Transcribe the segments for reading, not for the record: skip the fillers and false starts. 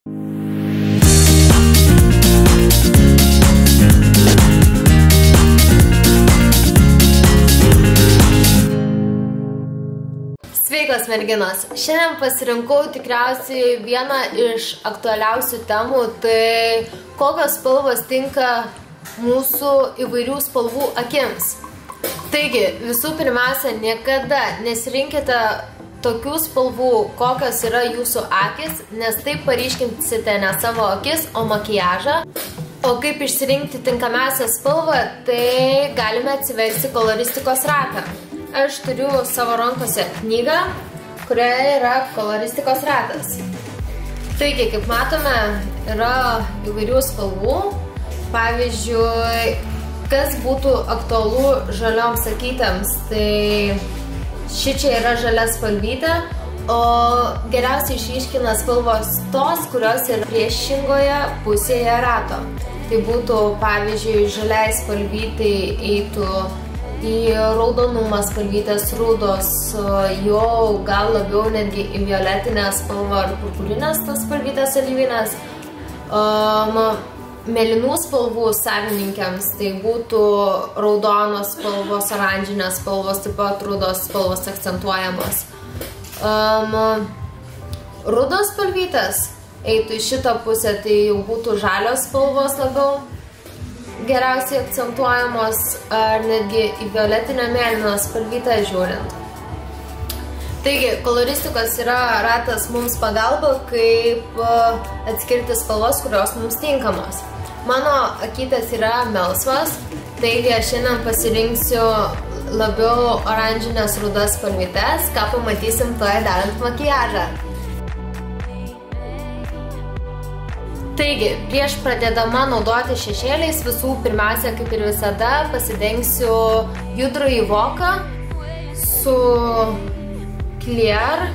Sveikos merginos! Šiandien pasirinkau tikriausiai vieną iš aktualiausių temų, tai kokios spalvos tinka mūsų įvairių spalvų akims. Taigi, visų pirmiausia, niekada nesirinkite tokių spalvų, kokios yra jūsų akis, nes taip paryškinsite ne savo akis, o makiažą. O kaip išsirinkti tinkamiausią spalvą, tai galime atsiversti koloristikos ratą. Aš turiu savo rankose knygą, kurioje yra koloristikos ratas. Taigi, kaip matome, yra įvairių spalvų. Pavyzdžiui, kas būtų aktualu žalioms akytėms, tai ši čia yra žalia spalvytė, o geriausiai išryškina spalvos tos, kurios yra priešingoje pusėje rato. Tai būtų, pavyzdžiui, žaliai spalvytai eitų į raudonumą spalvytės rudos, jau gal labiau netgi į violetinę spalvą ar purpurinės tas spalvytės alyvinės. Mėlynų spalvų savininkėms tai būtų raudonos spalvos, oranžinės spalvos, taip pat rudos spalvos akcentuojamos. Rudos spalvytės eitų į šitą pusę, tai jau būtų žalios spalvos labiau geriausiai akcentuojamos, ar netgi į violetinę mėlyną spalvytę žiūrint. Taigi, koloristikos yra ratas mums pagalba, kaip atskirti spalvas, kurios mums tinkamos. Mano akytės yra melsvas, taigi aš šiandien pasirinksiu labiau oranžinės rudas spalvytes, ką pamatysim toje darant makiažą. Taigi, prieš pradėdama naudoti šešėliais, visų pirmiausia, kaip ir visada, pasidengsiu judrųjį voką su Clear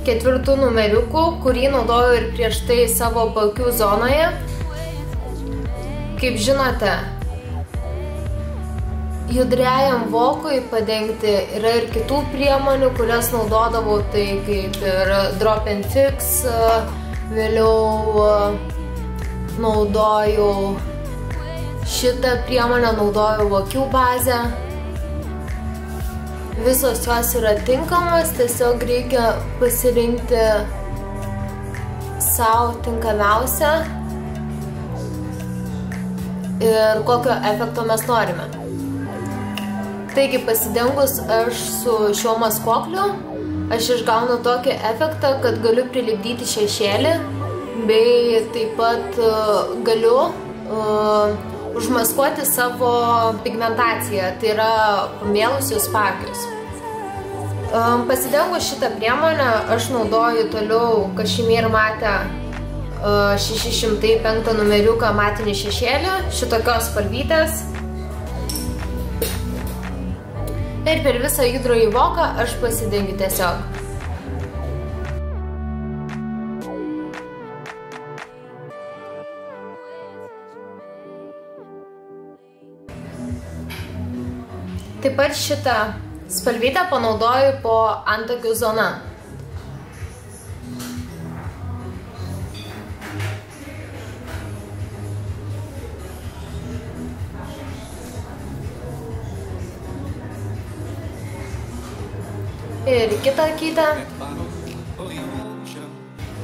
4 numeriuku, kurį naudoju ir prieš tai savo paakių zonoje. Kaip žinote, judriajam vokui padengti yra ir kitų priemonių, kurias naudodavau, tai kaip ir Drop and Fix, vėliau naudoju šitą priemonę, naudoju akių bazę. Visos jos yra tinkamos, tiesiog reikia pasirinkti savo tinkamiausią ir kokio efekto mes norime. Taigi, pasidengus aš su šiuo maskuokliu, aš išgaunu tokį efektą, kad galiu prilipdyti šešėlį, bei taip pat galiu užmaskuoti savo pigmentaciją, tai yra pamėlusius paakius. Pasidengus šitą priemonę, aš naudoju toliau Cashmere Matte 605 numeriuką matinį šešėlį, šitokios spalvytės. Ir per visą judrųjį voką aš pasidengiu tiesiog. Taip pat šitą spalvytę panaudoju po antakių zona. Ir kitą akytę.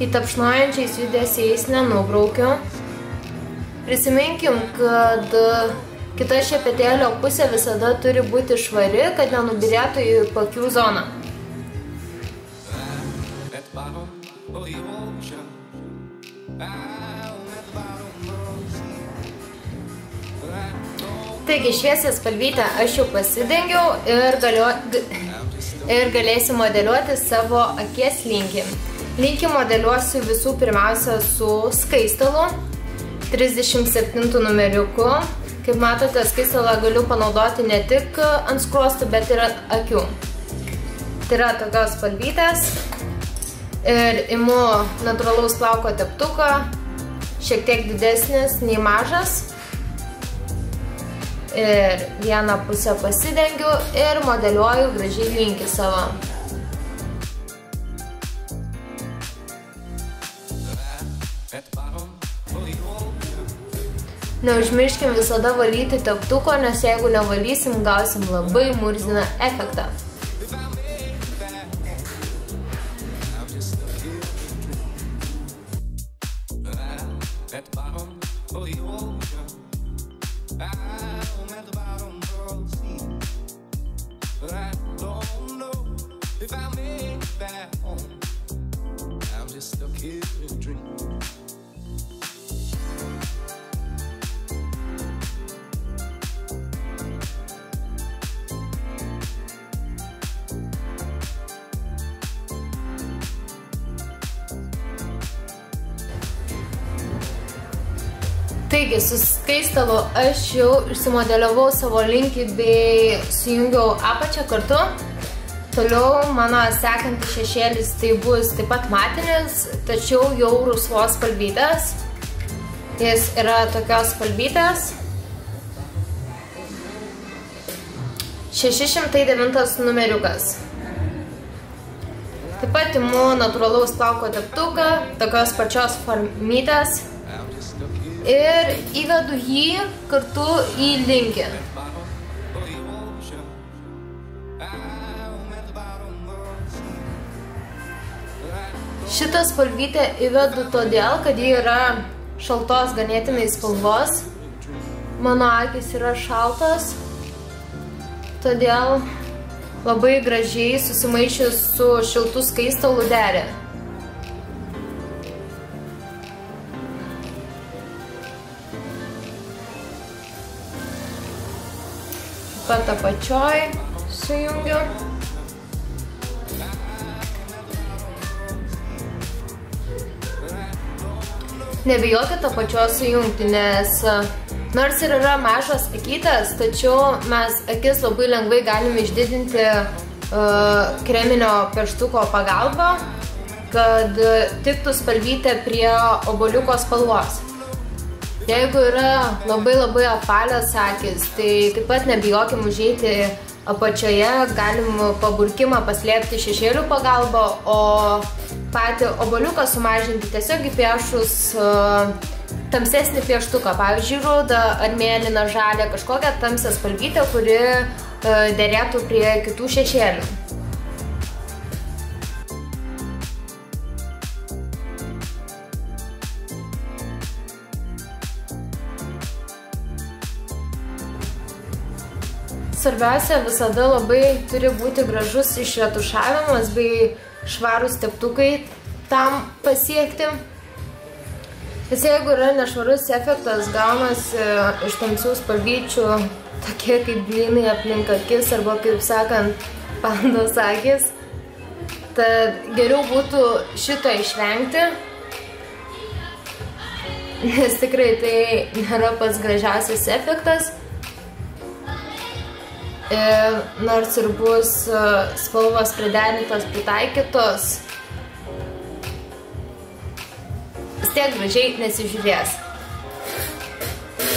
Įtapšnojančiais judesiais nenubraukiu. Prisiminkim, kad kita šepetėlio pusė visada turi būti švari, kad nenubyrėtų į paakių zoną. Taigi, šviesią spalvytę aš jau pasidengiau ir galėsiu modeliuoti savo akies linkį. Linkį modeliuosiu visų pirmiausia su skaistalu 37 numeriuku. Kaip matote, skaistalą galiu panaudoti ne tik ant skruostų, bet ir akių. Tai yra tokios spalvytės. Ir imu natūralaus plauko teptuką, šiek tiek didesnis nei mažas. Ir vieną pusę pasidengiu ir modeliuoju gražiai linkį savo. Neužmirškim visada valyti teptuko, nes jeigu nevalysim, gausim labai murziną efektą. Taigi, su skaistalu aš jau išsimodeliavau savo linkį bei sujungiau apačią kartu. Toliau mano sekantis šešėlis tai bus taip pat matinis, tačiau jau rusvos spalvytės. Jis yra tokios spalvytės. 609 numeriukas. Taip pat imu natūralaus plauko teptuką, tokios pačios formytės. Ir įvedu jį kartu į linkį. Šitą spalvytę įvedu todėl, kad ji yra šaltos ganėtinai spalvos. Mano akys yra šaltos, todėl labai gražiai susimaišius su šiltu skaistalu deri. Pat apačioj sujungiu. Nebijokit apačios sujungti, nes nors ir yra mažos akytės, tačiau mes akis labai lengvai galime išdidinti kreminio pieštuko pagalba, kad tiktų spalvytė prie obuoliuko spalvos. Jeigu yra labai apvalios akys, tai taip pat nebijokim užeiti apačioje, galim paburkimą paslėpti šešėlių pagalba, o patį obuoliuką sumažinti tiesiog įpiešus tamsesnį pieštuką, pavyzdžiui, rudą ar mėlyną, žalią, kažkokią tamsią spalvytę, kuri derėtų prie kitų šešėlių. Svarbiausia, visada labai turi būti gražus išretušavimas bei švarūs teptukai tam pasiekti. Nes jeigu yra nešvarus efektas, gaunasi iš tamsių spalvyčių tokie kaip blynai aplink akis arba, kaip sakant, pandos akis. Tad geriau būtų šito išvengti, nes tikrai tai nėra pats gražiausias efektas. Nors ir bus spalvos priderintos, pritaikytos, vis tiek gražiai nesižiūrės.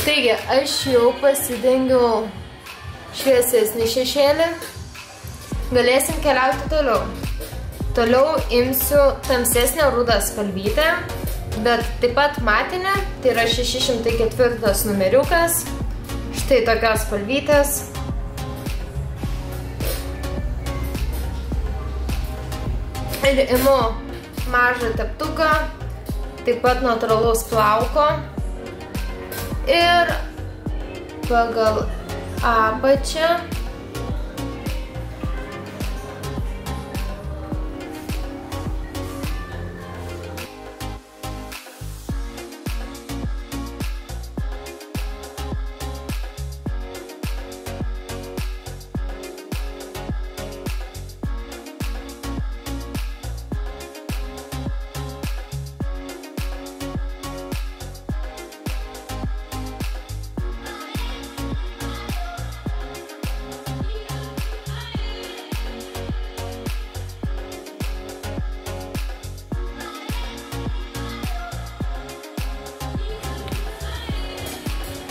Taigi, aš jau pasidengiau šviesesnį šešėlį. Galėsim keliauti toliau. Toliau imsiu tamsesnę rudą spalvytę, bet taip pat matinę, tai yra 604 numeriukas. Štai tokios spalvytės. Ir imu mažą teptuką, taip pat natūralaus plauko ir pagal apačią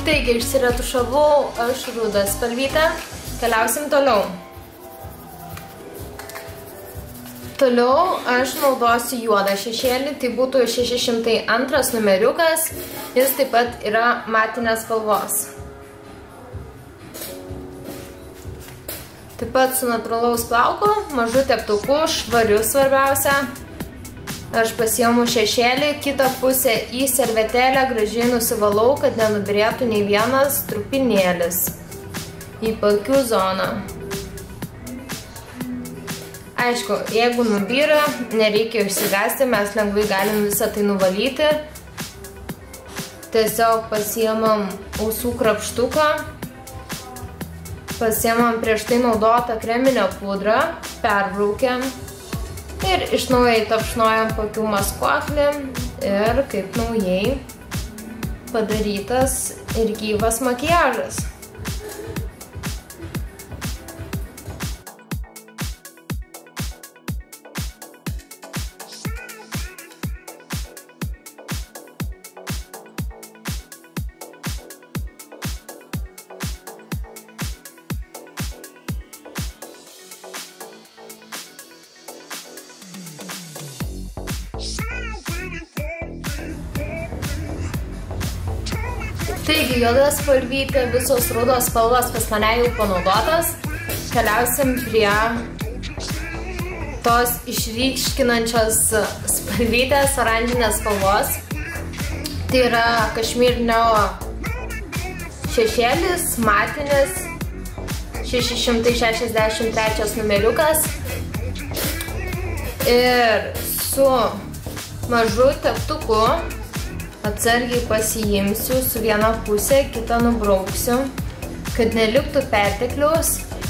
Taigi, išsiretušavau aš rudą spalvytę, keliausim toliau. Toliau aš naudosiu juodą šešėlį, tai būtų 602 numeriukas, jis taip pat yra matinės spalvos. Taip pat su natūralaus plauko, mažu teptuku, švariu svarbiausia. Aš pasiimu šešėlį, kitą pusę į servetėlę gražiai nusivalau, kad nenubirėtų nei vienas trupinėlis į paakių zoną. Aišku, jeigu nubyra, nereikia išsigąsti, mes lengvai galim visą tai nuvalyti. Tiesiog pasiimam ausų krapštuką, pasiimam prieš tai naudotą kreminę pudrą, perbraukiam ir iš naujo įtapšnojam paakių maskuoklį ir kaip naujai padarytas ir gyvas makiažas. Taigi, juoda spalvytė, visos rudos spalvos pas mane jau panaudotas. Keliausim prie tos išryškinančios spalvytės, oranžinės spalvos. Tai yra kašmyrinio šešėlis, matinis, 663 numeriukas. Ir su mažu teptuku atsargiai pasiimsiu su viena pusė, kitą nubrauksiu, kad neliktų pertekliaus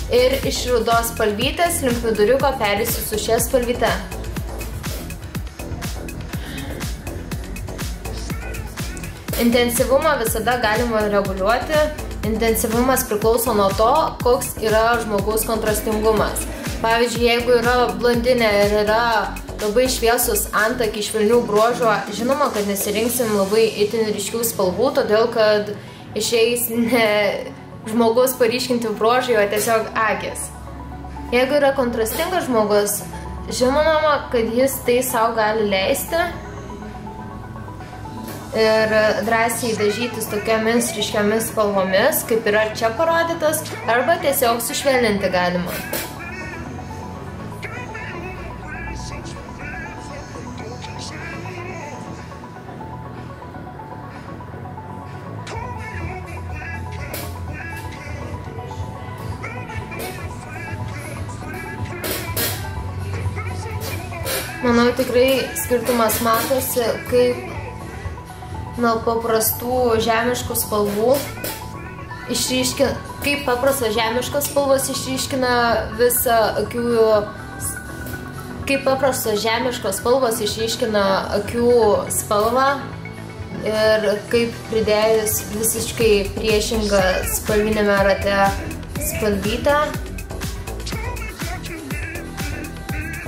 ir iš rudos spalvytės link viduriuko perėsiu su šia spalvyte. Intensyvumą visada galima reguliuoti. Intensyvumas priklauso nuo to, koks yra žmogaus kontrastingumas. Pavyzdžiui, jeigu yra blondinė ir yra labai šviesus antakiai švelnių bruožų, žinoma, kad nesirinksim labai itin ryškių spalvų, todėl kad išeis ne žmogaus paryškinti bruožai, o tiesiog akis. Jeigu yra kontrastingas žmogus, žinoma, kad jis tai sau gali leisti ir drąsiai dažytis tokiamis ryškiomis spalvomis, kaip yra čia parodytas, arba tiesiog sušvelninti galima. Manau, tikrai skirtumas matosi, kaip nuo paprastų žemiškų spalvų kaip paprastos žemiškos spalvos išryškina visą akių, kaip paprastos žemiškos spalvos išryškina akių spalvą ir kaip pridėjus visiškai priešingą spalvinėme rate spalvytę.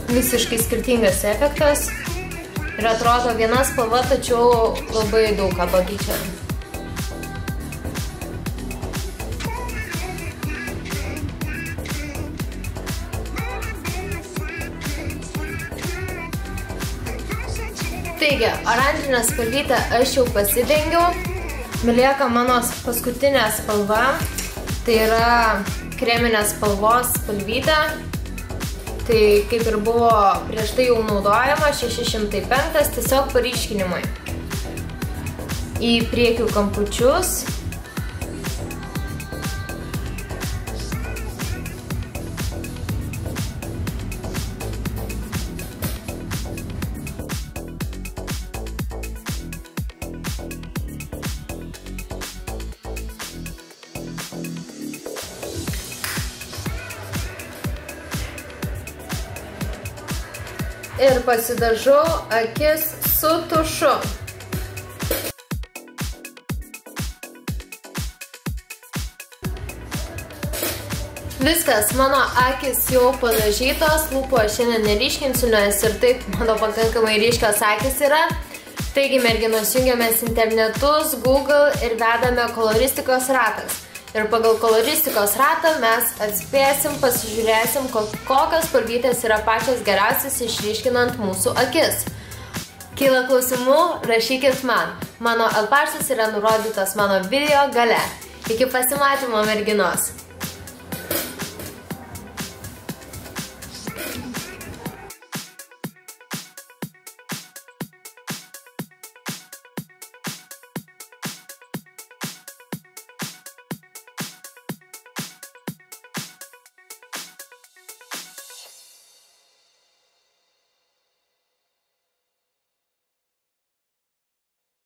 Visiškai skirtingas efektas ir atrodo viena spalva, tačiau labai daug ką pakeičia. Taigi, oranžinę spalvytę aš jau pasidengiau. Lieka mano paskutinė spalva, tai yra kreminės spalvos spalvytė. Tai kaip ir buvo prieš tai jau naudojama, 605, tiesiog paryškinimui. Į priekių kampučius. Ir pasidažau akis su tušu. Viskas, mano akis jau padažytos, lūpų aš šiandien neryškinsiu, nes ir taip mano pakankamai ryškios akis yra. Taigi, merginos, jungiamės internetus, Google ir vedame koloristikos ratas. ir pagal koloristikos ratą mes atspėsim, pasižiūrėsim, kokios spalvytės yra pačios geriausias išryškinant mūsų akis. Kyla klausimų, rašykit man. Mano L paštas yra nurodytas mano video gale. Iki pasimatymo, merginos!